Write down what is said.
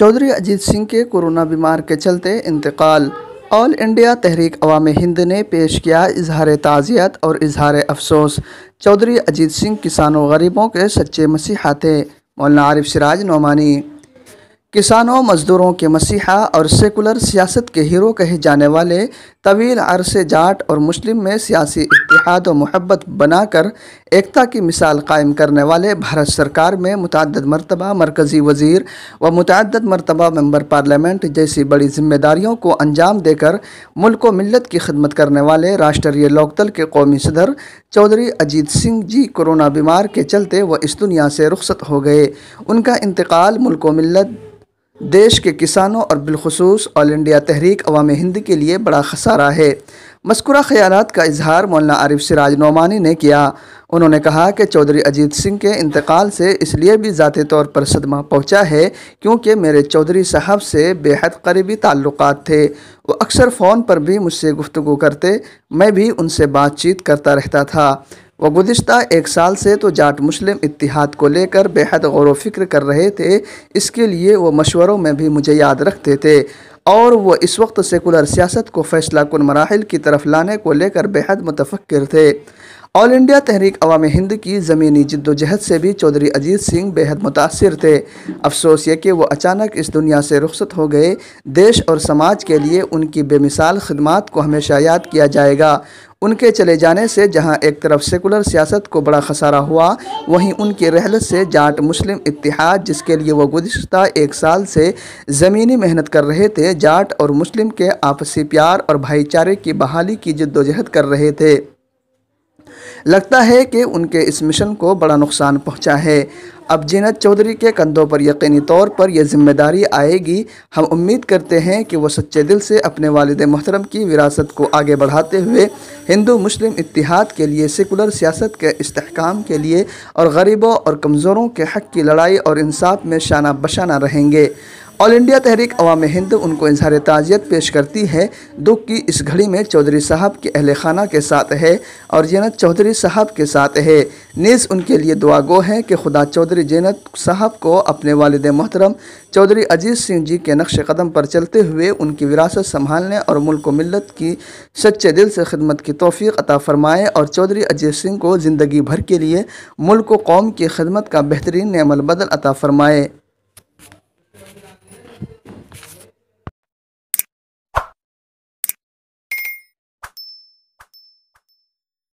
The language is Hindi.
चौधरी अजीत सिंह के कोरोना बीमार के चलते इंतकाल। ऑल इंडिया तहरीक अवाम हिंद ने पेश किया इजहार ताज़ियत और इजहार अफसोस। चौधरी अजीत सिंह किसानों गरीबों के सच्चे मसीहा थे। मौलाना आरिफ सिराज नोमानी किसानों मजदूरों के मसीहा और सेकुलर सियासत के हीरो कहे जाने वाले तवील अरसे जाट और मुस्लिम में सियासी इत्तेहाद और मोहब्बत बनाकर एकता की मिसाल कायम करने वाले भारत सरकार में मुतअद्दिद मरतबा मरकज़ी वज़ीर व मुतअद्दिद मरतबा मेंबर पार्लियामेंट जैसी बड़ी जिम्मेदारियों को अंजाम देकर मुल्क व मिल्लत की खिदमत करने वाले राष्ट्रीय लोकदल के कौमी सदर चौधरी अजीत सिंह जी कोरोना बीमार के चलते वह इस दुनिया से रुखसत हो गए। उनका इंतकाल मुल्क व मिल्लत, देश के किसानों और बिलखुसूस ऑल इंडिया तहरीक अवाम हिंद के लिए बड़ा खसारा है। मज़कूरा ख़यालात का इजहार मौलाना आरिफ सिराज नोमानी ने किया। उन्होंने कहा कि चौधरी अजीत सिंह के इंतकाल से इसलिए भी ज़ाती तौर पर सदमा पहुंचा है क्योंकि मेरे चौधरी साहब से बेहद करीबी ताल्लुकात थे। वो अक्सर फ़ोन पर भी मुझसे गुफ्तगू करते, मैं भी उनसे बातचीत करता रहता था। वह गुज़िश्ता एक साल से तो जाट मुस्लिम इत्तिहाद को लेकर बेहद गौर व फिक्र कर रहे थे। इसके लिए वो मशवरों में भी मुझे याद रखते थे और वह इस वक्त सेकुलर सियासत को फ़ैसला कुन मराहिल की तरफ लाने को लेकर बेहद मुतफ़क्किर थे। ऑल इंडिया तहरीक अवाम हिंद की ज़मीनी जद्दोजहद से भी चौधरी अजीत सिंह बेहद मुतासिर थे। अफसोस ये कि वो अचानक इस दुनिया से रुखसत हो गए। देश और समाज के लिए उनकी बेमिसाल खिदमात को हमेशा याद किया जाएगा। उनके चले जाने से जहां एक तरफ सेकुलर सियासत को बड़ा खसारा हुआ, वहीं उनकी रहलत से जाट मुस्लिम इत्तिहाद, जिसके लिए वो गुज़िश्ता एक साल से ज़मीनी मेहनत कर रहे थे, जाट और मुस्लिम के आपसी प्यार और भाईचारे की बहाली की जद्दोजहद कर रहे थे, लगता है कि उनके इस मिशन को बड़ा नुकसान पहुंचा है। अब जीनत चौधरी के कंधों पर यकीनी तौर पर यह जिम्मेदारी आएगी। हम उम्मीद करते हैं कि वो सच्चे दिल से अपने वालिद मोहतरम की विरासत को आगे बढ़ाते हुए हिंदू मुस्लिम इत्तिहाद के लिए, सेकुलर सियासत के इस्तेहकाम के लिए और गरीबों और कमज़ोरों के हक़ की लड़ाई और इंसाफ में शाना बशाना रहेंगे। ऑल इंडिया तहरीक अवाम हिंद उनको इजहार ताज़ियत पेश करती है। दुख की इस घड़ी में चौधरी साहब के अहल खाना के साथ है और जीनत चौधरी साहब के साथ है। नीज़ उनके लिए दुआ गो है कि खुदा चौधरी जीनत साहब को अपने वालिद मोहतरम चौधरी अजीत सिंह जी के नक्श कदम पर चलते हुए उनकी विरासत संभालने और मुल्क व मिल्लत की सच्चे दिल से खिदमत की तौफीक अता फ़रमाए और चौधरी अजीत सिंह को ज़िंदगी भर के लिए मुल्क व कौम की खिदमत का बेहतरीन नेमल बदल अता फ़रमाए।